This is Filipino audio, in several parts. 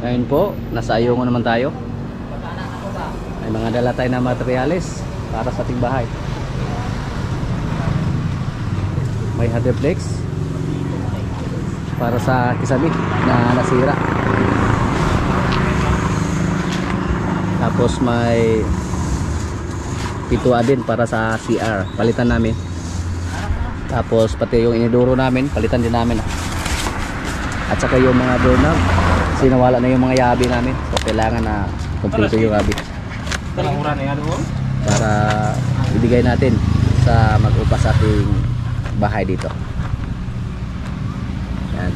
Ngayon po, nasa Ayungon naman tayo. May mga dala tayo na materyales para sa ating bahay. May hardplex para sa kisame na nasira. Tapos may pituan din para sa CR, palitan namin. Tapos pati yung iniduro namin, palitan din namin. At saka yung mga doorknob, kasi nawala na yung mga yabi namin. So kailangan na kumpleto yung yabi para ibigay natin sa mag-upa sa ating bahay dito. Yan.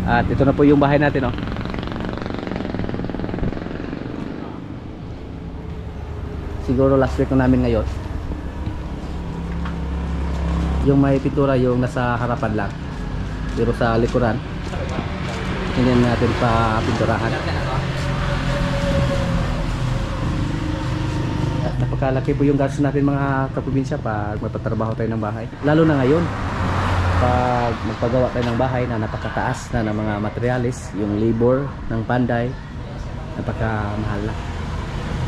At ito na po yung bahay natin, oh. Siguro last week na namin ngayon. Yung may pintura yung nasa harapan lang, pero sa likuran hindi natin pa pinturahan. At napakalaki po yung gastos natin mga kaprobinsya pag magpatrabaho tayo ng bahay, lalo na ngayon pag magpagawa tayo ng bahay na napakataas na ng mga materyales. Yung labor ng panday napakamahal na.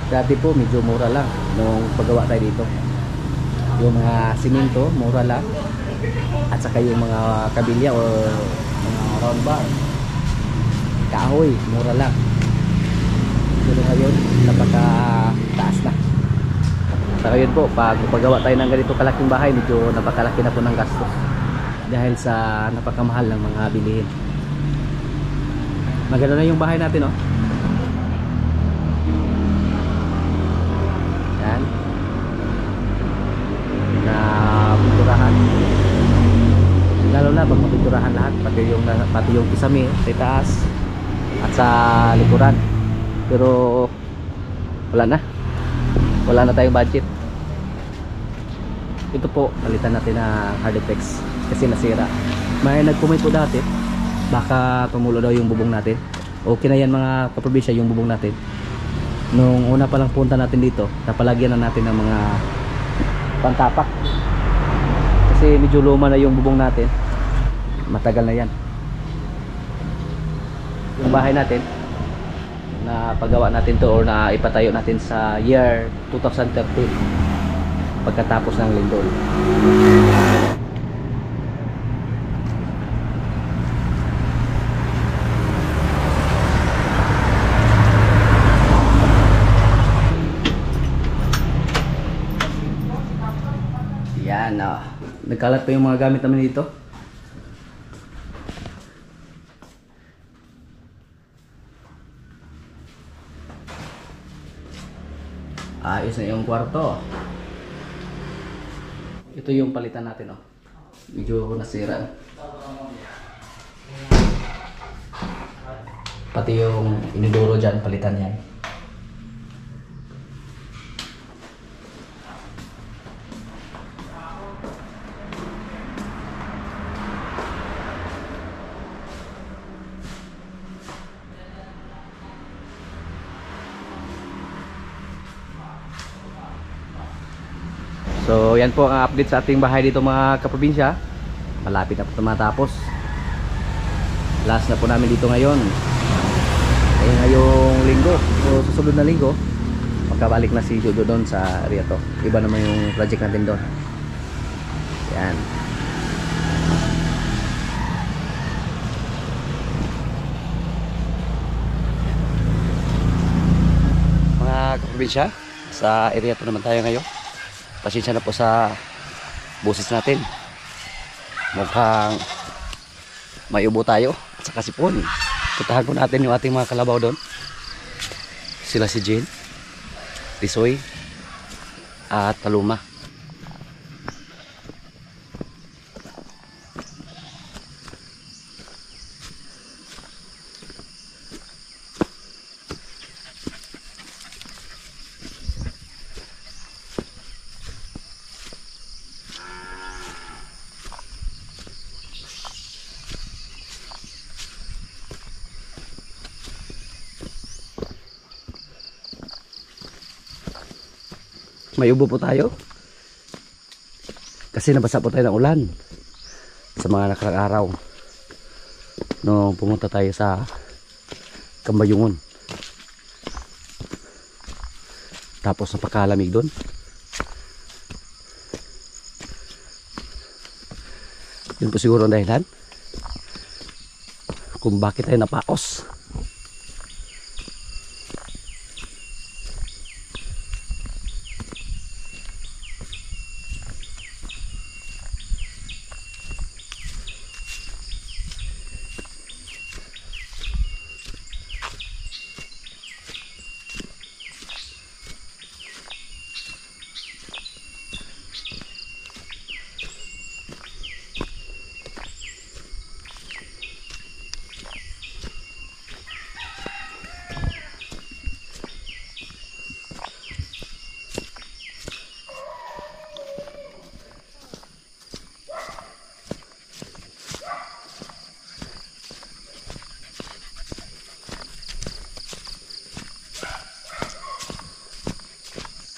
Dati po medyo mura lang nung paggawa tayo dito. Yung mga simento mura lang, at saka yung mga kabilya o mga round bar, kahoy mura lang. Pero ngayon napakataas na. Sa ngayon po pag paggawa tayo ng ganito kalaking bahay, medyo napakalaki na po ng gastos dahil sa napakamahal ng mga bilihin. Maganda na yung bahay natin, oh. Yan na pinturahan, lalo na pag mapinturahan lahat, pati yung kisame sa itaas at sa likuran. Pero wala na tayong budget. Ito po, palitan natin na hardplex kasi nasira. May nag-comment po dati baka tumulo daw yung bubong natin. Okay na yan mga kaprobinsya, yung bubong natin. Nung una palang punta natin dito, napalagyan na natin ng mga pantapak kasi medyo luma na yung bubong natin, matagal na yan. Yung bahay natin na paggawa natin to, or na ipatayo natin sa year 2013 pagkatapos ng lindol. Yan, nagkalat pa yung mga gamit namin dito. Ayos na yung kwarto. Ito yung palitan natin, oh. Medyo nasira. Pati yung iniduro dyan, palitan yan. So yan po ang update sa ating bahay dito mga kaprobinsya. Malapit na po matapos. Last na po namin dito ngayon. Ay ngayong linggo, o susunod na linggo, magkabalik na si Jojo doon sa area to. Iba naman yung project natin doon. Yan. Mga kaprobinsya, sa area to naman tayo ngayon. Pasensya na po sa boses natin. Mukhang may ubo tayo at saka sipon. Puntahan ko natin yung ating mga kalabaw doon. Sila si Jane, Tisoy at Taluma. May ubo po tayo kasi nabasa po tayo ng ulan sa mga nakarang araw nung pumunta tayo sa Kambayungon. Tapos napakalamig doon. Yun po siguro ang dahilan kung bakit tayo napaos.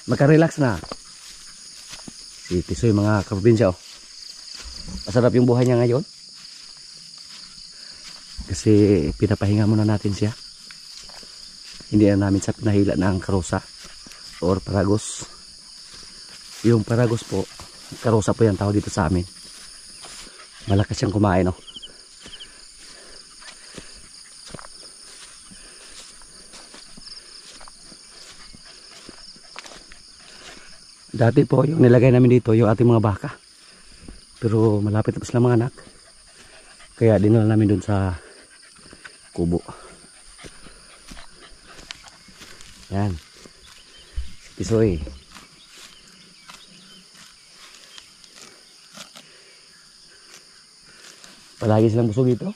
Magka-relax na si Tisoy mga kaprobinsya. Masarap yung buhay niya ngayon kasi pinapahinga muna natin siya. Hindi na namin sa pinahila ng karosa or paragos. Yung paragos po, karosa po yung tawag dito sa amin. Malakas siyang kumain, oh. Dati po yung nilagay namin dito yung ating mga baka, pero malapit na po sila mga anak, kaya dinala namin dun sa kubo. Yan si Tisoy. Palagi silang busog dito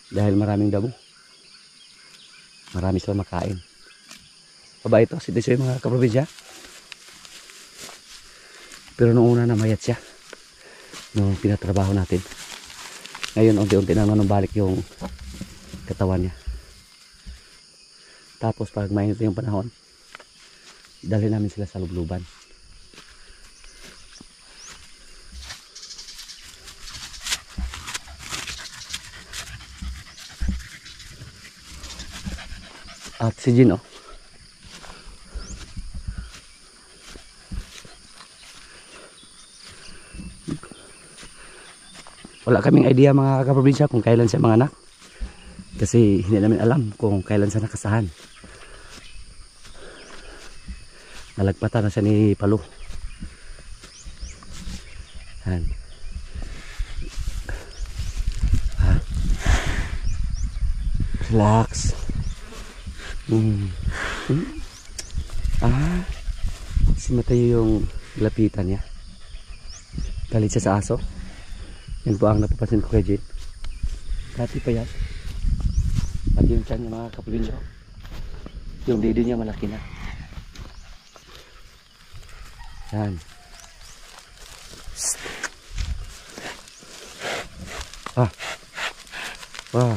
dahil maraming damo, marami silang makain. Baba ito si Tisoy mga kaprobinsya. Pero noong una namayat siya nung pinatrabaho natin. Ngayon unti-unti na nanumbalik yung katawan niya. Tapos pag mainit yung panahon, dali namin sila sa lubluban. At si Jin, oh. Wala kaming idea mga kaprobinsya kung kailan siya mga anak. Kasi hindi namin alam kung kailan siya nakasahan. Nalagpatan na siya ni Palo. Yan. Relax. Si Mateo yung lapitan niya. Galit siya sa aso. Yan po ang napapansin ko kay Jin. Dati pa yan. At yung tiyan niya mga kaprobinsya, yung didi niya malaki na. Yan. Wow.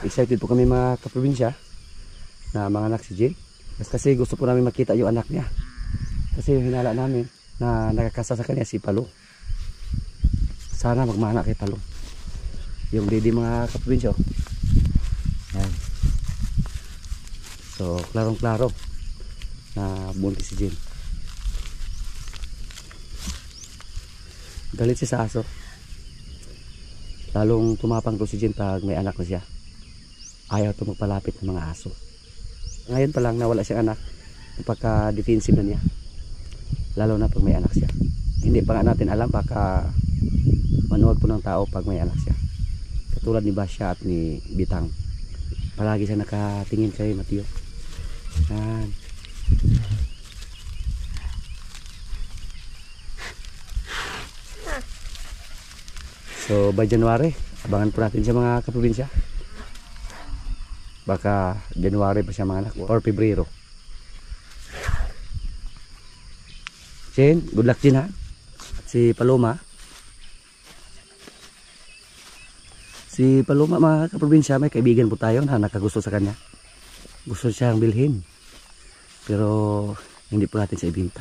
Excited po kami mga kaprobinsya na mga anak si Jin. Kasi gusto po namin makita yung anak niya. Kasi yung hinala namin na nakakasa sa kanya si Palo. Sana magmana kay Palo. Yung didi mga kaprobinsya. Yan. So klarong klaro na buntis si Jin. Galit siya sa aso. Lalong tumapang to si Jin pag may anak na siya. Ayaw to magpalapit ng mga aso. Ngayon pa lang nawala siyang anak, pagka-defensive na niya. Lalo na pag may anak siya. Hindi pa nga natin alam, baka manuwag po ng tao pag may anak siya. Katulad ni Basya at ni Bitang. Palagi siya nakatingin kay Mateo. Yan. So by January, abangan po natin siya mga kaprobinsya. Baka January pa siya mga anak or Pebrero. Jin, good luck Jin ha. At si Paloma. Si Paloma mga kaprobinsya, may kaibigan po tayo na nakagusto sa kanya. Gusto siyang bilhin. Pero hindi po natin siya ibinta.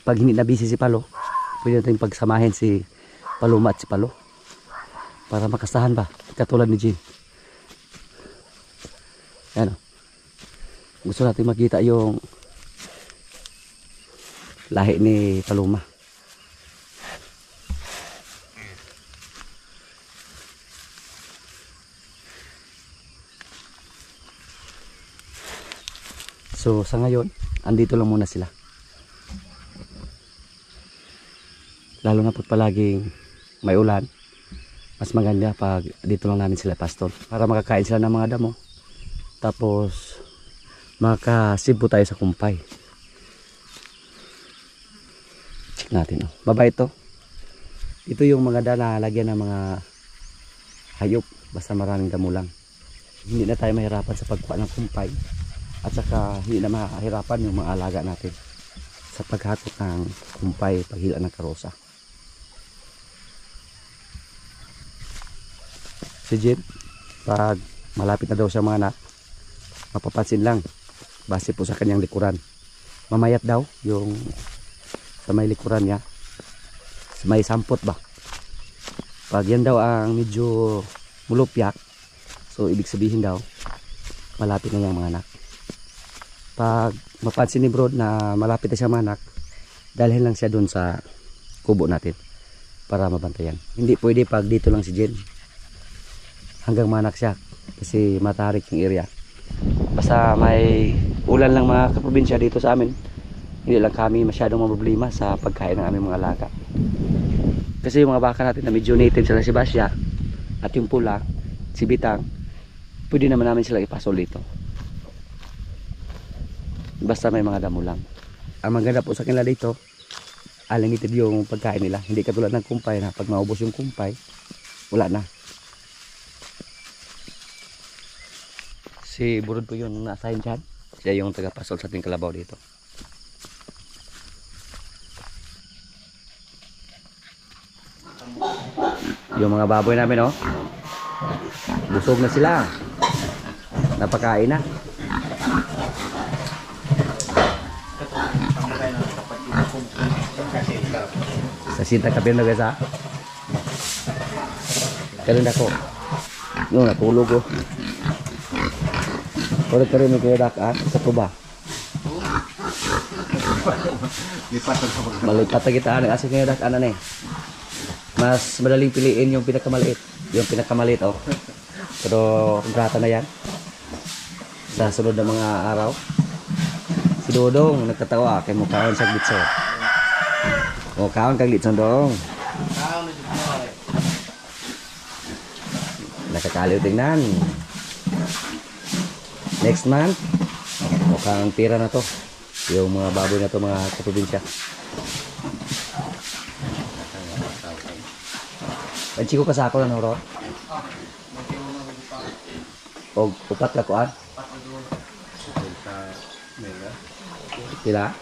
Pag hindi na busy si Palo, pwede natin pagsamahin si Paloma at si Palo para makasahan ba katulad ni Jean. Yan o. Gusto natin makita yung lahi ni Paloma. So sa ngayon, andito lang muna sila. Lalo na pag palaging may ulan, mas maganda pag dito lang namin sila paston para makakain sila ng mga damo. Tapos makasibo tayo sa kumpay. Check natin. Baba ito. Ito yung mga na lagyan ng mga hayop. Basta maraming damo lang. Hindi na tayo mahirapan sa pagkuha ng kumpay. At saka hindi na mahirapan yung mga alaga natin sa paghatot ng kumpay, paghila ng karosa. Si Jean, pag malapit na daw siya mga anak, mapapansin lang base po sa kanyang likuran. Mamayat daw yung sa may likuran niya, sa may sampot ba. Pag yan daw ang medyo mulupyak, so ibig sabihin daw malapit na yung mga anak. Pag mapansin ni Brod na malapit na siya manak, dalhin lang siya doon sa kubo natin para mabantayan. Hindi pwede pag dito lang si Jen hanggang manak siya kasi matarik yung area. Basta may ulan lang mga kaprobinsya dito sa amin, hindi lang kami masyadong problema sa pagkain ng aming mga alaga. Kasi yung mga baka natin na medyo native sila, si Basya at yung pula, si Bitang, pwede naman namin sila ipasol dito. Basta may mga damo lang. Ang maganda po sa kanila dito, unlimited yung pagkain nila. Hindi katulad ng kumpay na pag maubos yung kumpay, wala na. Si Burod po yun na-assign dyan. Siya yung tagapasol sa ating kalabaw dito. Yung mga baboy namin, oh, busog na sila. Napakain na. Sa sinta kapir na guys ha. Kailan ako no natulog ko. Ulit ka rin may kaya dak sa tuba. Malipat na kita kasi kaya dak ano na eh. Mas madaling piliin yung pinakamaliit. Yung pinakamaliit oh. Pero kontrata na yan sa sunod na mga araw. Si Dodong nagtatawa kay mukhaon sa gitso. O kaon kang litson dong. Nakakaliw tingnan. Next month mukhang pira na to yung mga baboy na to mga kaprobinsya. Ang chiko kasako na noro. O upat ka kuan. Sila?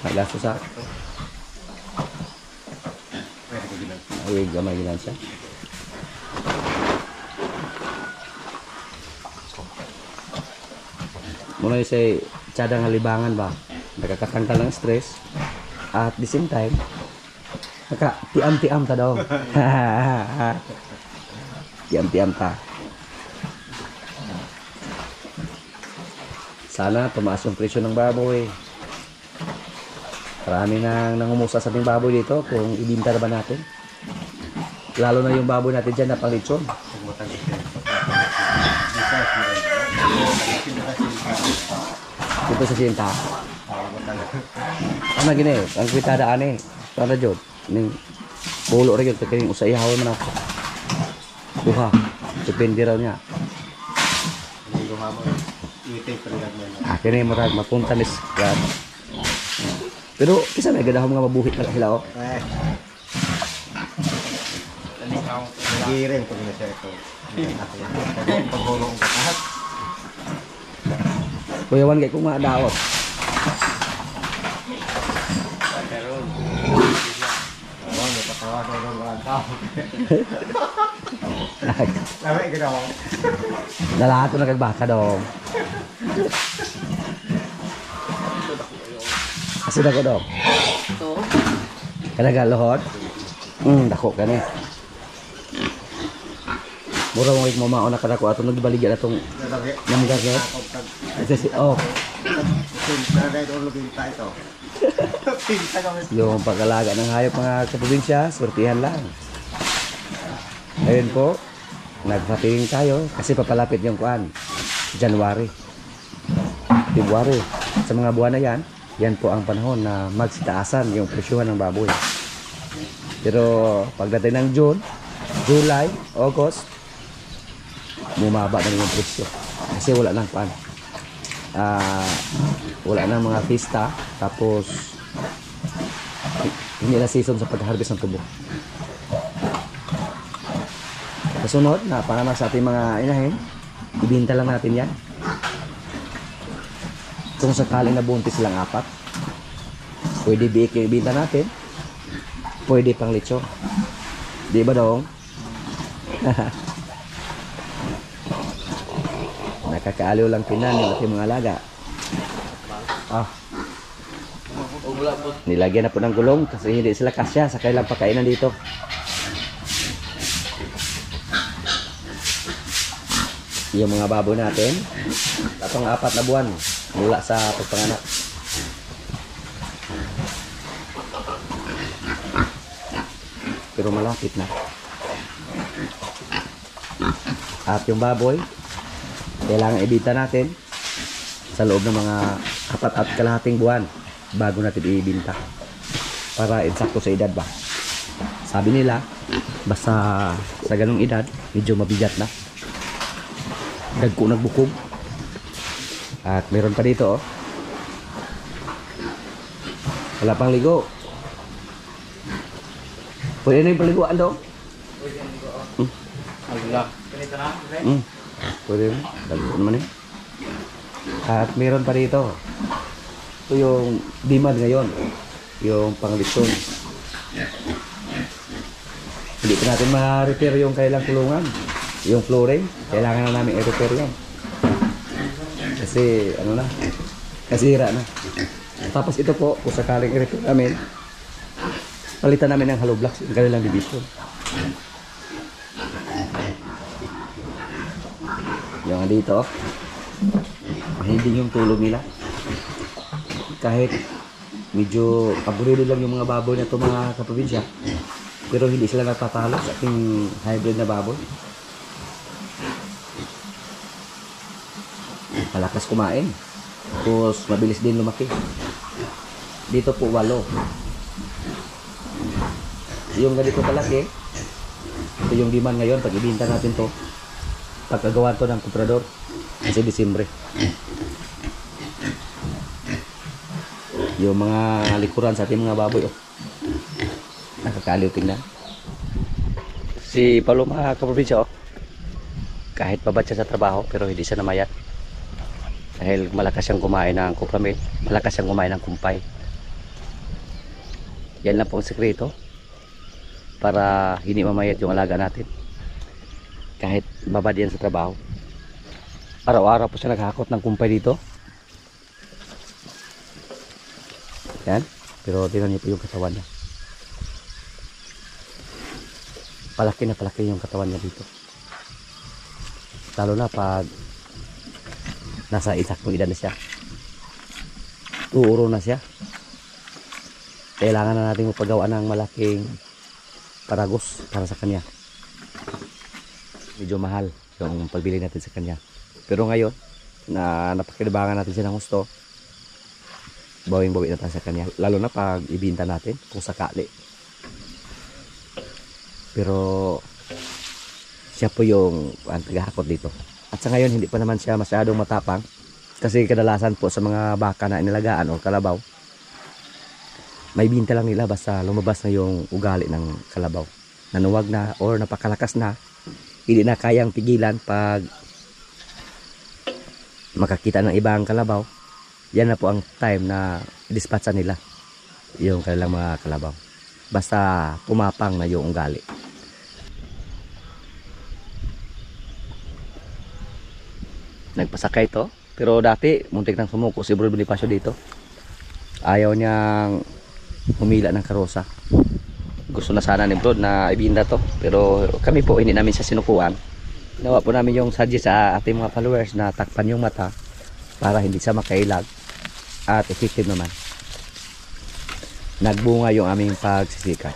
Naglaso sa ay gamay ginan siya. Muna yung say tsadang halibangan ba, nakakatanggal ng stress at the same time tiam-tiam ta daw. Tiam-tiam ta. Sana tumaas yung presyo ng baboy. Marami nang nangumusa sa ating baboy dito kung ibinta na ba natin. Lalo na yung baboy natin dyan na pang-lechon. Dito sa sinta. Ano gini, ang kwitada ane. Para jod. Ning bulo ra gyud kay usay hawon man ako. Duha. Depende raw niya. Duha mo. Iting pagdag mo. Kini murag mapunta nis God. Pero kisa may gadahom nga mabuhit na sila oh. Giring pag nasa ito. Pagulong ka lahat. Kuyawan kay kung maadaot. Lami ka daw. Nalato na kagbaka dong. Kasi dako daw. Ito. Kanaga lohod. Dako kani. Mura mo ik mamaon na kadako ato nagbaligya atong namgar no. Kasi Pinta ito ulo pinta ito. Pinta kami. yung pag-alaga ng hayop mga kaprobinsya, swertihan lang. Ayun po, nagpatingin tayo kasi papalapit yung kuan. January. February. Sa mga buwan na yan po ang panahon na magsitaasan yung presyuhan ng baboy. Pero pagdating ng June, July, August, bumaba na yung presyo. Kasi wala nang kuan. Wala nang mga pista. Tapos, hindi na season sa pag-harvest ng tubo. Kasunod, na para sa ating mga inahin, ibinta lang natin yan. Kung sakaling nabuntis lang 4, pwede ibinta natin, pwede pang lechon. Di ba dong? Nakakaaliw lang pinan yung ating mga alaga. Nilagyan na po ng gulong kasi hindi sila kasya sa kailang pakainan dito. Yung mga baboy natin, tatong 4 na buwan mula sa pagpanganak. Pero malapit na. At yung baboy, kailangan ibita natin sa loob ng mga 4 at kalahating buwan bago natin ibinta. Para insakto sa edad ba. Sabi nila, basta sa ganung edad, medyo mabigat na. Dagko nagbukog. At meron pa dito, oh. Wala pang ligo. Pwede na yung paliguan daw. Pwede ang ligo. Ganito na? Pwede na. Dagko naman eh. At meron pa dito. Ito yung demand ngayon. Yung panglitson. Hindi pa natin ma-repair yung kailang kulungan. Yung flooring, kailangan na namin i-repair yan. Kasi, ano na, kasira na. Tapos ito po, kung sakaling i-repair namin, palitan namin ng hollow blocks, yung kanilang division. Yung dito, mahinding yung tulog nila. Kahit medyo aburido lang yung mga baboy na ito mga kaprobinsya, pero hindi sila natatalo sa ating hybrid na baboy. Malakas kumain. Tapos mabilis din lumaki. Dito po 8. Yung ganito kalaki, ito yung demand ngayon. Pag ibinta natin to, pagkagawa to ng komprador kasi Disyembre. Yung mga likuran sa ating mga baboy, oh. Nakakaliw tingnan. Si Paulo mga kaprobinsya, oh. Kahit babad siya sa trabaho pero hindi siya namayat. Dahil malakas siyang kumain ng kupramil, malakas siyang kumain ng kumpay. Yan lang po ang sekreto para hindi mamayat yung alaga natin. Kahit babad yan sa trabaho. Araw-araw po siya naghakot ng kumpay dito. Yan. Pero tingnan niyo po yung katawan niya. Palaki na palaki yung katawan niya dito. Lalo na pag nasa isaktong edad na siya. Uuro na siya. Kailangan na natin magpagawa ng malaking paragos para sa kanya. Medyo mahal yung pagbili natin sa kanya. Pero ngayon, na napakinabangan natin siya ng gusto, bawing-bawi na tayo sa kanya. Lalo na pag ibinta natin, kung sakali. Pero siya po yung tagahakot dito. At sa ngayon, hindi pa naman siya masyadong matapang. Kasi kadalasan po sa mga baka na inilagaan o kalabaw, may binta lang nila basta lumabas na yung ugali ng kalabaw. Nanuwag na or napakalakas na, hindi na kayang pigilan pag makakita ng ibang kalabaw. Yan na po ang time na dispatcha nila yung kanilang mga kalabaw. Basta pumapang na yung ugali. Nagpasakay to. Pero dati, muntik nang sumuko si Bro Bonifacio dito. Ayaw niyang humila ng karosa. Gusto na sana ni Brod na ibinda to, pero kami po hindi namin siya sinukuan. Ginawa po namin yung suggest sa ating mga followers na takpan yung mata para hindi siya makailag at effective naman. Nagbunga yung aming pagsisikat.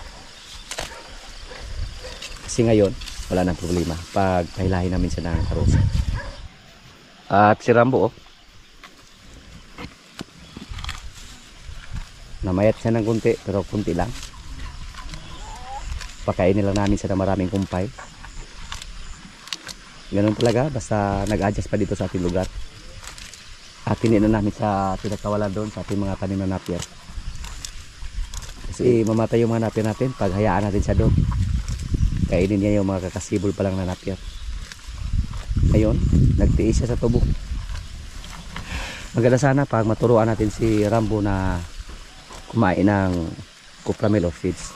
Kasi ngayon wala nang problema pag pahilahin namin siya ng karosa. At si Rambo, oh, namayat siya ng kunti, pero kunti lang. Pakainin lang namin siya ng maraming kumpay. Ganun talaga, basta nag-adjust pa dito sa ating lugar. At hindi na namin siya pinagkawalan doon sa ating mga tanim na napier. Kasi mamatay yung mga napier natin pag hayaan natin siya doon. Kainin niya yung mga kakasibol pa lang na napier. Ngayon, nagtiis siya sa tubo. Maganda sana pag maturuan natin si Rambo na kumain ng copramil or seeds.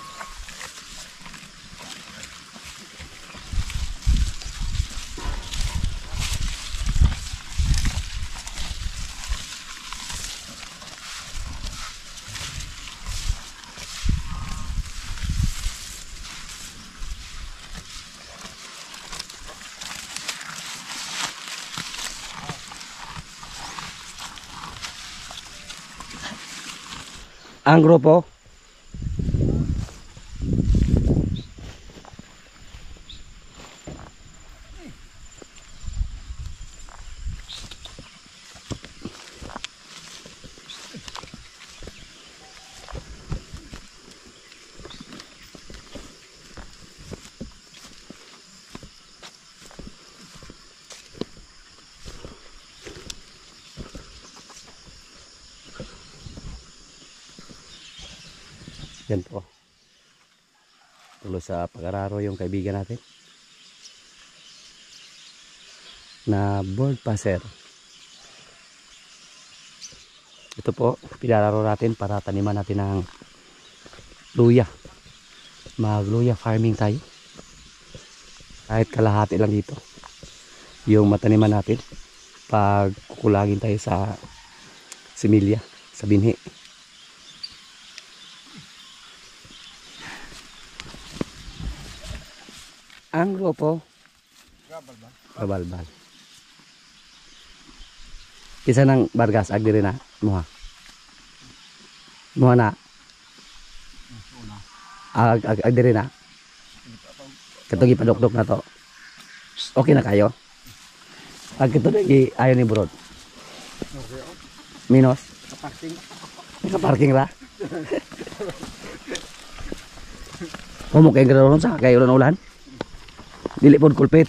Ang grupo yan po. Tuloy sa pag-araro yung kaibigan natin na bird passer. Ito po, pinararo natin para taniman natin ng luya. Mag-luya farming tayo. Kahit kalahati lang dito yung mataniman natin pag kukulagin tayo sa similya, sa binhi. Ang grupo Gabalbal. Kisa ng Bargas agdiri na muha. Muha na. Agdiri na. Katong ipadok-dok na to. Okay na kayo? Pag ito ayaw ni Brod. Minus. Naka-parking ra. Humok kayong ganoon sa kayo ulan. Dili pod kulpit.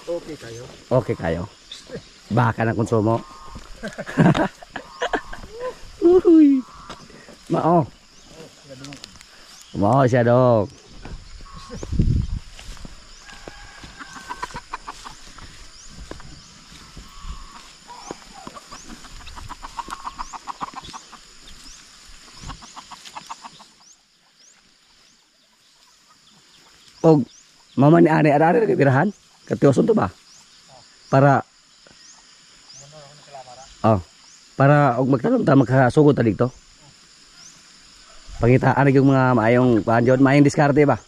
Okay kayo. Okay kayo. Baka ng konsumo. Uy. Mao. Mao siya dong. Og mama ni ani ara kay birahan. Katiyoson to ba? Para para og magtanong ta makasugod ta dito. Pangitaan yung mga maayong panjod, maayong diskarte ba?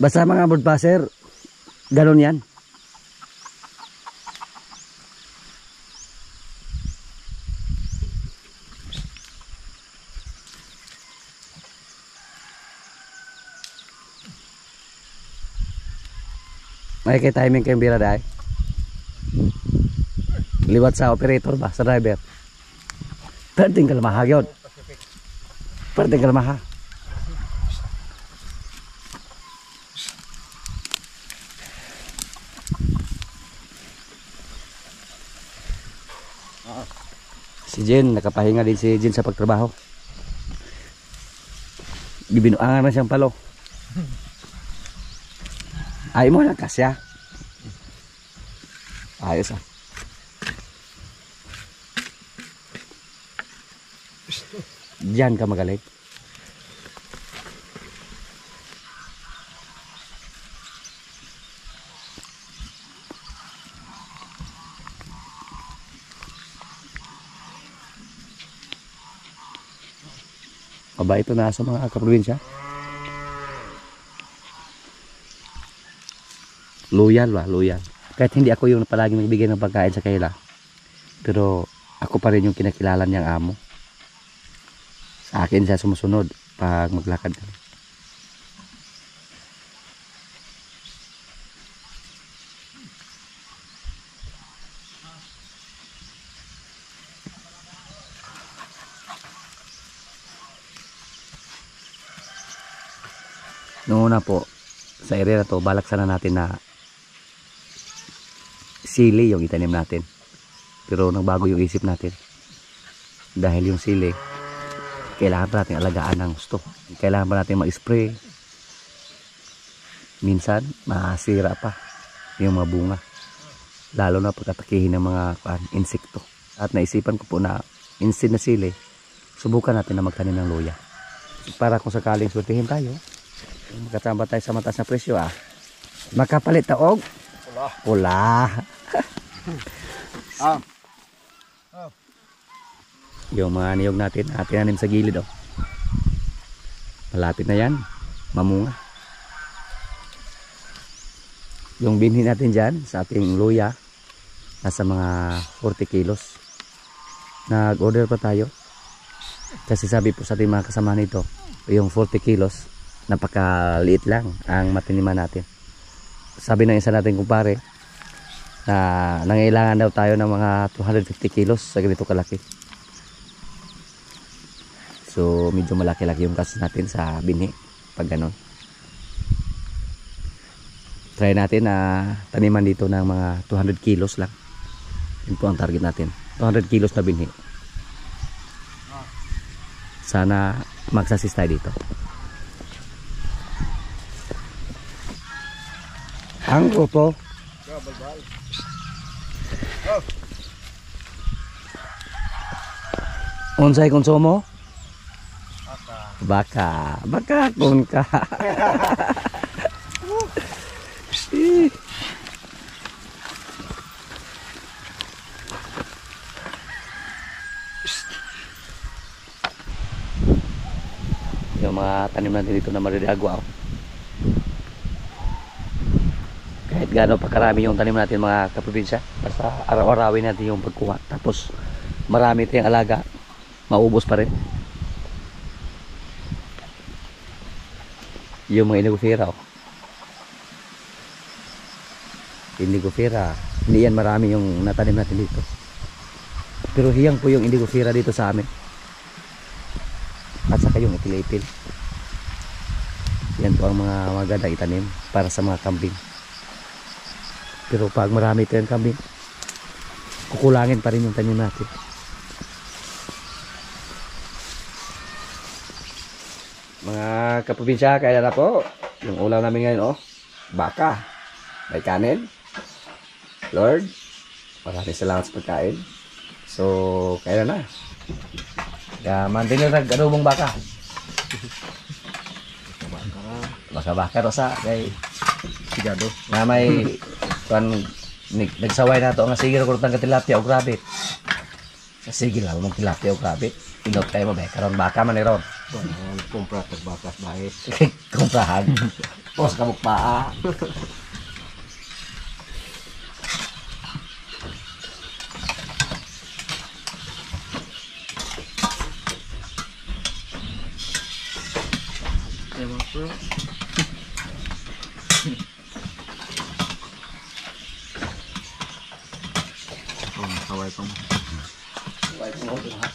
Basta mga bird passer, ganun yan. May kay timing kayong bira dahil. Liwat sa operator ba? Sa driver. Perting kalmaha yun. Perting kalmaha. Si Jen, nakapahinga din si Jen sa pagtrabaho. Gibinuangan na siyang palo. Ay mo lang kasya. Ayos ah. Diyan ka magaling. Mabait ito na sa mga kaprobinsya. Loyal ba? Loyal. Kahit hindi ako yung palagi magbigay ng pagkain sa kanila, pero ako pa rin yung kinakilala niyang amo. Sa akin siya sumusunod pag maglakad kami. Noong una po, sa area na to, balak sana natin na sili yung itanim natin. Pero nagbago yung isip natin. Dahil yung sili, kailangan pa natin alagaan ng gusto. Kailangan pa natin mag-spray. Minsan, masira pa yung mga bunga. Lalo na pagkatakihin ng mga insekto. At naisipan ko po na instead na sili, subukan natin na magtanim ng luya. Para kung sakaling swertihin tayo, magkatamba tayo sa mataas na presyo makapalit taog pula. Yung mga niyog natin tinanim sa gilid malapit na yan mamunga. Yung binhi natin dyan sa ating luya nasa mga 40 kilos. Nag order pa tayo kasi sabi po sa ating mga kasama nito yung 40 kilos napakaliit lang ang matiniman natin. Sabi ng isa natin kumpare na nangailangan daw tayo ng mga 250 kilos sa ganito kalaki. So medyo malaki-laki yung gastos natin sa binhi pag ganon. Try natin na taniman dito ng mga 200 kilos lang. Yun po ang target natin, 200 kilos na binhi. Sana magsasis tayo dito. Ang grupo unsay konsumo? Baka kun ka. Yung mga tanim natin dito na mariragwa kahit gaano pa karami yung tanim natin mga kaprobinsya, basta araw-arawin natin yung pagkuha, tapos marami tayong alaga, maubos pa rin. Yung mga indigo fira hindi yan marami yung natanim natin dito, pero hiyang po yung indigo fira dito sa amin, at saka yung itil-itil. Yan po ang mga magandang itanim para sa mga kambing. Pero pag marami tayong kambing, kukulangin pa rin yung tanim natin. Mga kaprobinsya, kaya na po yung ulam namin ngayon baka, may kanin. Lord, maraming salamat sa pagkain. So kaya na mantin na nag-adobong baka. Baka rosa kay sigado na may nagsaway na to nga sige ko tang tilapia o grabe. Sige lang mong tilapia o grabe. Inot tayo mo ba karon baka man ni ron. Kumpra tag bakas bahit. Kumprahan. Pos ka mukpaa. Kaway pa mo. Kaway pa mo ha.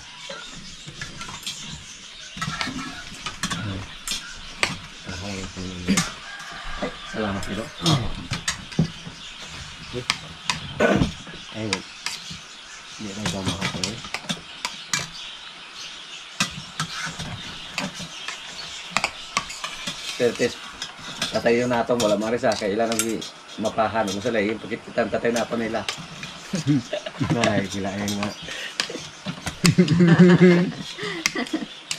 Ay, salamat dito. Ay, hindi na daw makakaway. Certes, tatayo na ito, wala marisa, kailan ang mapahan. Kung sila yung pagkikitan, tatayo na ito nila. Ay, kilain nga.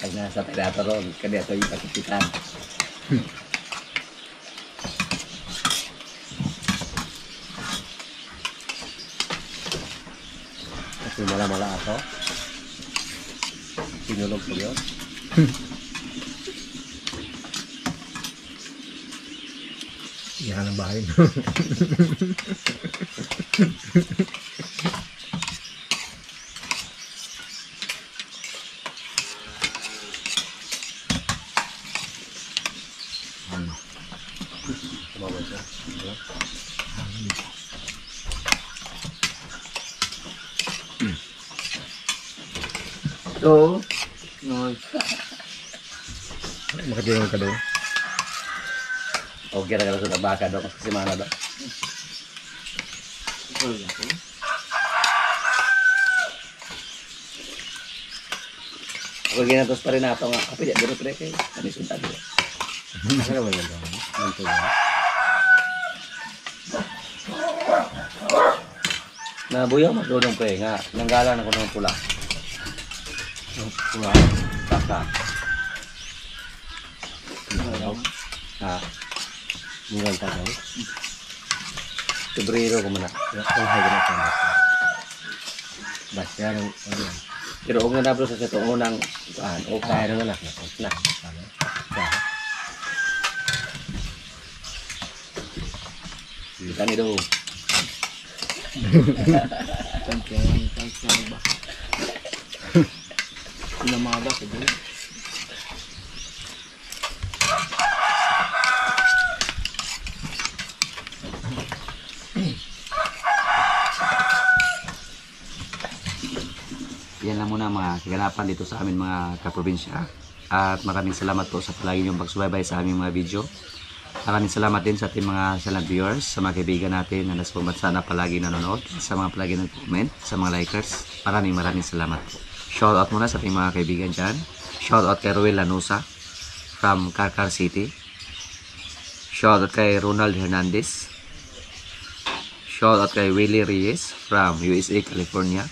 Ay nasa teatro ron, kaya ito yung pagkikitan. Kasi mala-mala ako. Sinulog ko yun. Yan ang bahay. Oo. Makatingin ka daw. Okay na ka sa baka daw kasi mana daw. Ako ginatos pa rin nato nga. Kapit, gano'n pa rin kayo. Kami suntan doon. Ano naman yan daw? Ganito yan. Nabuyaw magdudong pa nga. Nanggalan ako ng pula. Pula. Baka. Ha? Munggal ka daw. Febrero ko muna. Ang hagin na sa Basta yan. Ano yan? Pero kung nablo sa ito unang okay. Kaya naman ako. Na. Ikan itu. Tangkang ba? Pinamaba ka doon. Yan lang muna mga kaganapan dito sa amin mga kaprobinsya. At maraming salamat po sa palagi niyong pagsubaybay sa aming mga video. Maraming salamat din sa ating mga silent viewers, sa mga kaibigan natin na nasa pumatsa na palagi nanonood, sa mga palagi nag-comment, sa mga likers. Maraming salamat po. Shout out muna sa ating mga kaibigan dyan. Shout out kay Ruel Lanusa from Carcar City. Shout out kay Ronald Hernandez. Shout out kay Willie Reyes from USA, California.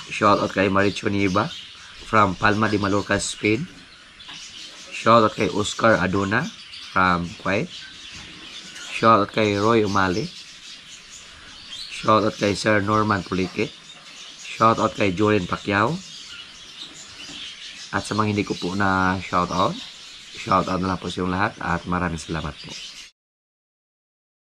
Shout out kay Maricho Niba from Palma de Mallorca, Spain. Shout out kay Oscar Adona from Kuwait. Shout out kay Roy Umali. Shout out kay Sir Norman Pulique. Shout out kay Julian Pacquiao. At sa mga hindi ko po na shout out na lang po sa inyong lahat at maraming salamat po.